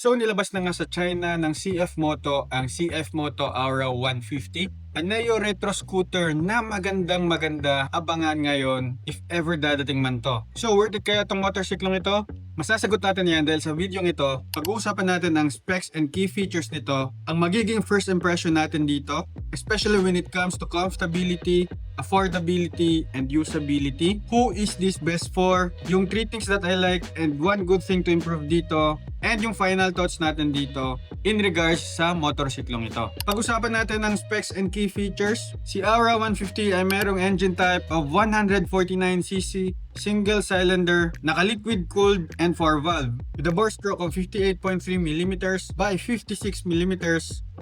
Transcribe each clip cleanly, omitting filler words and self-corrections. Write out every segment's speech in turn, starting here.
So nilabas na nga sa China ng CF Moto ang CF Moto Aura 150. Ang Neo Retro Scooter na maganda abangan ngayon if ever dadating man to. So worth it kaya itong motorsiklong ito? Masasagot natin yan dahil sa video ito, pag-uusapan natin ang specs and key features nito, ang magiging first impression natin dito, especially when it comes to comfortability, affordability, and usability. Who is this best for? Yung 3 things that I like and one good thing to improve dito, and yung final thoughts natin dito in regards sa motorsiklong ito. Pag-usapan natin ang specs and key features. Si Aura 150 ay merong engine type of 149cc, single cylinder, naka-liquid cooled and 4-valve with a bore stroke of 58.3mm by 56mm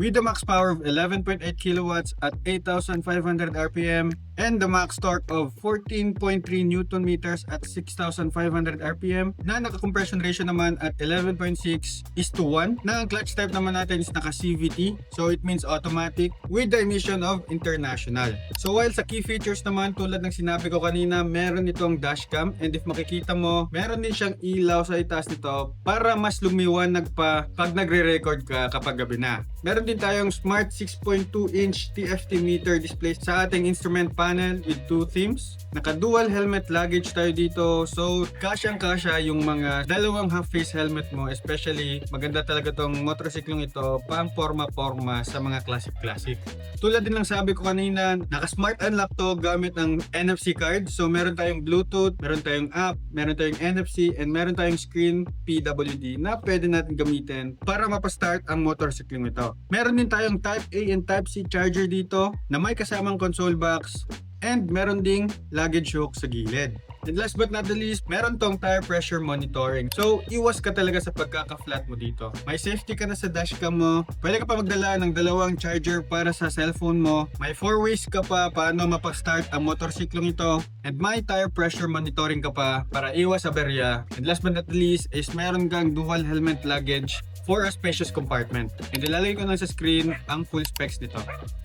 with a max power of 11.8 kilowatts at 8,500 RPM and the max torque of 14.3 Newton meters at 6,500 RPM na naka-compression ratio naman at 11.6:1 na ang clutch type naman natin is naka-CVT, so it means automatic with the emission of international. So while sa key features naman tulad ng sinabi ko kanina, meron itong dashcam and if makikita mo, meron din siyang ilaw sa itaas nito para mas lumiwanag pa pag nagre-record ka kapag gabi na. Meron din tayong smart 6.2-inch TFT meter display sa ating instrument panel with 2 themes. Naka-dual helmet luggage tayo dito, so kasyang-kasya yung mga dalawang half-face helmet mo, especially maganda talaga tong motorsiklong ito pang forma-forma sa mga classic. Tulad din lang sabi ko kanina, naka-smart unlock to gamit ng NFC card, so meron tayong Bluetooth, meron tayong app, meron tayong NFC, and meron tayong screen PWD na pwede natin gamitin para mapastart ang motorsiklong ito. Meron din tayong Type A and Type C charger dito na may kasamang console box and meron ding luggage hook sa gilid. And last but not the least, meron tong tire pressure monitoring. So, iwas ka talaga sa pagkaka-flat mo dito. May safety ka na sa dashcam mo. Pwede ka pa magdala ng dalawang charger para sa cellphone mo. May 4 ways ka pa paano mapag-start ang motorsiklong ito. And may tire pressure monitoring ka pa para iwas sa berya. And last but not the least is meron kang dual helmet luggage for a spacious compartment. And ilalagay ko lang sa screen ang full specs nito.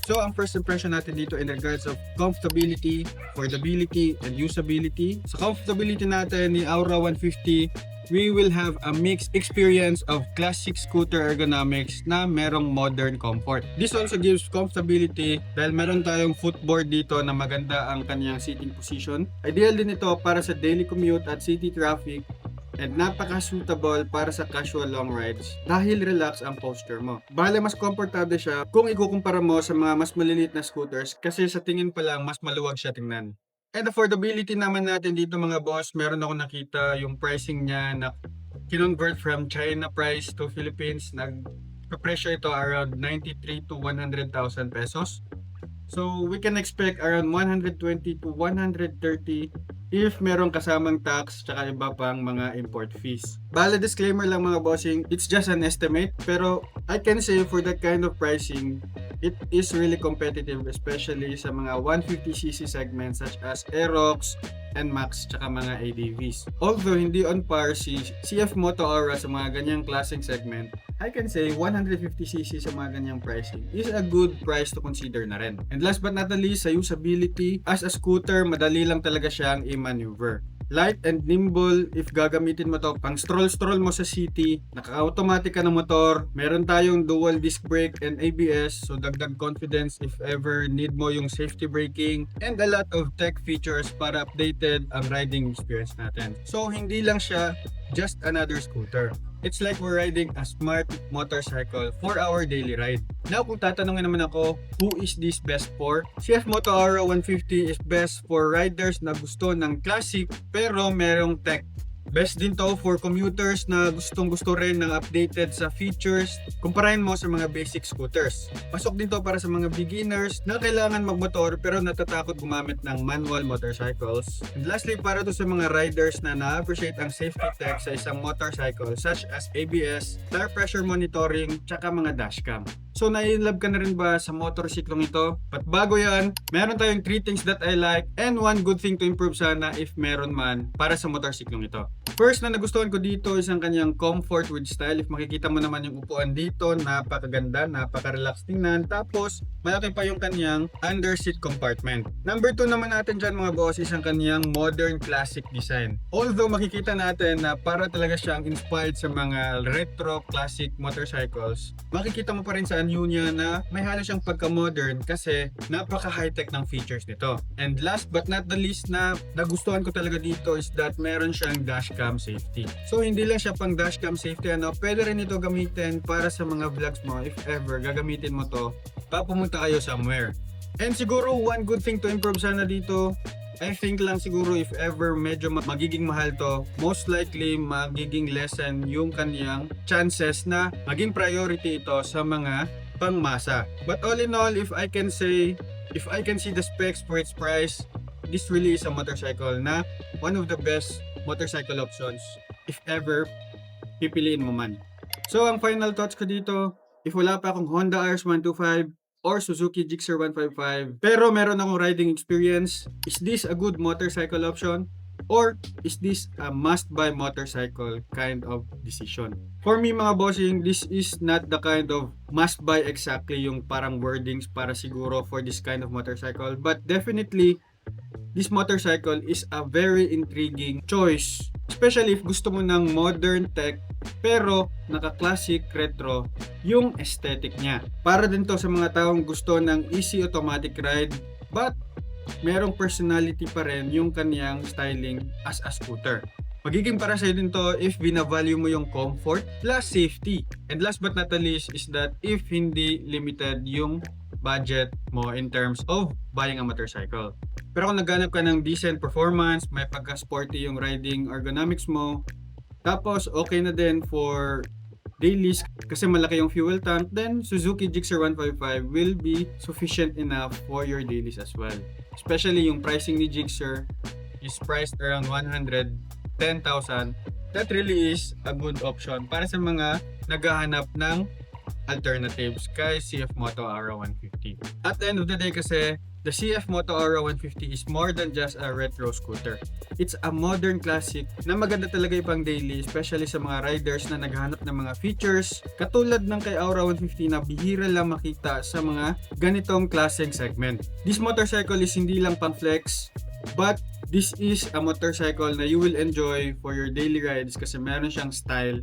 So, ang first impression natin dito in regards of comfortability, affordability, and usability. Sa comfortability natin ni Aura 150, we will have a mixed experience of classic scooter ergonomics na merong modern comfort. This also gives comfortability dahil meron tayong footboard dito na maganda ang kanyang seating position. Ideal din ito para sa daily commute at city traffic and napaka-suitable para sa casual long rides dahil relax ang posture mo. Bale, mas komportable siya kung ikukumpara mo sa mga mas maliliit na scooters kasi sa tingin pa lang mas maluwag siya tingnan. And affordability naman natin dito mga boss, meron ako nakita yung pricing niya na kinonvert from China price to Philippines. Nag-presyo ito around 93 to 100,000 pesos. So we can expect around 120 to 130 if merong kasamang tax tsaka iba pang mga import fees. Bale, disclaimer lang mga bossing, it's just an estimate pero I can say for that kind of pricing, it is really competitive especially sa mga 150cc segments such as Aerox, NMAX tsaka mga ADVs. Although hindi on par si CF Moto Aura sa mga ganyang klaseng segment, I can say 150cc sa mga ganyang pricing is a good price to consider na rin. And last but not the least, sa usability, as a scooter, madali lang talaga siyang i-maneuver. Light and nimble if gagamitin mo to pang stroll mo sa city, naka-automatic ka ng motor, meron tayong dual disc brake and ABS, so dagdag confidence if ever need mo yung safety braking, and a lot of tech features para updated ang riding experience natin. So hindi lang siya just another scooter. It's like we're riding a smart motorcycle for our daily ride. Now, kung tatanungin naman ako, who is this best for? CF Moto Aura 150 is best for riders na gusto ng classic pero merong tech. Best din to for commuters na gustong-gusto rin ng updated sa features kumparahin mo sa mga basic scooters. Pasok din to para sa mga beginners na kailangan magmotor pero natatakot gumamit ng manual motorcycles. And lastly, para to sa mga riders na na-appreciate ang safety tech sa isang motorcycle such as ABS, tire pressure monitoring, tsaka mga dashcam. So nai-love ka na rin ba sa motorsiklong ito? But bago yan, meron tayong 3 things that I like and 1 good thing to improve sana if meron man para sa motorsiklong ito. First na nagustuhan ko dito is ang kanyang comfort with style. If makikita mo naman yung upuan dito, napakaganda, napaka-relax tingnan. Tapos, malaki pa yung kanyang under seat compartment. Number 2 naman natin dyan mga boss is ang kanyang modern classic design. Although makikita natin na para talaga siyang inspired sa mga retro classic motorcycles, makikita mo pa rin sa anyo niya na may halos siyang pagka-modern kasi napaka high-tech ng features nito. And last but not the least na nagustuhan ko talaga dito is that meron siyang dashcam safety. So hindi lang siya pang dashcam safety, pwede rin ito gamitin para sa mga vlogs mo if ever gagamitin mo to papumunta kayo somewhere. And siguro one good thing to improve sana dito, I think lang siguro if ever medyo magiging mahal to, most likely magiging lessen yung kaniyang chances na maging priority ito sa mga pangmasa. But all in all, if I can see the specs for its price, this really is a motorcycle na one of the best motorcycle options if ever pipiliin mo man. So ang final thoughts ko dito, if wala pa akong Honda RS125 or Suzuki Gixxer 155 pero meron akong riding experience, is this a good motorcycle option? Or is this a must-buy motorcycle kind of decision? For me mga bossing, this is not the kind of must-buy exactly yung parang wordings para siguro for this kind of motorcycle. But definitely, this motorcycle is a very intriguing choice. Especially if gusto mo ng modern tech pero naka-classic retro yung aesthetic niya. Para din to sa mga taong gusto ng easy automatic ride but merong personality pa rin yung kaniyang styling as a scooter. Magiging para sa'yo din to if binavalue mo yung comfort plus safety. And last but not the least is that if hindi limited yung budget mo in terms of buying a motorcycle. Pero kung naghanap ka ng decent performance, may pagka-sporty yung riding ergonomics mo, tapos okay na din for dailies kasi malaki yung fuel tank, then Suzuki Gixxer 155 will be sufficient enough for your dailies as well. Especially yung pricing ni Gixxer is priced around 110,000. That really is a good option para sa mga naghahanap ng alternatives kay CF Moto Aura 150. At the end of the day kasi, the CF Moto Aura 150 is more than just a retro scooter. It's a modern classic na maganda talaga ipang daily, especially sa mga riders na naghahanap ng mga features katulad ng kay Aura 150 na bihira lang makita sa mga ganitong klaseng segment. This motorcycle is hindi lang pang flex, but this is a motorcycle na you will enjoy for your daily rides kasi meron siyang style,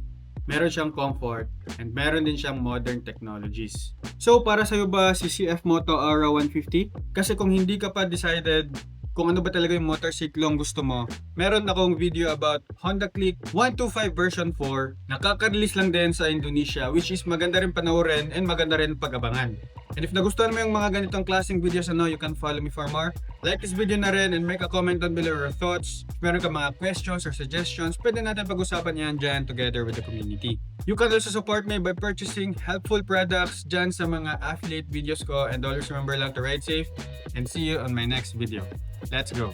meron siyang comfort, and meron din siyang modern technologies. So para sa'yo ba si CF Moto Aura 150? Kasi kung hindi ka pa decided kung ano ba talaga yung motorsiklong gusto mo, meron akong video about Honda Click 125 version 4. Nakaka-release lang din sa Indonesia, which is maganda rin panoorin and maganda rin pag-abangan. And if nagustuhan mo yung mga ganitong klaseng videos, you can follow me for more. Like this video na rin and make a comment down below your thoughts. If meron ka mga questions or suggestions, pwede natin pag-usapan yan dyan together with the community. You can also support me by purchasing helpful products dyan sa mga affiliate videos ko, and always remember lang to ride safe and see you on my next video. Let's go!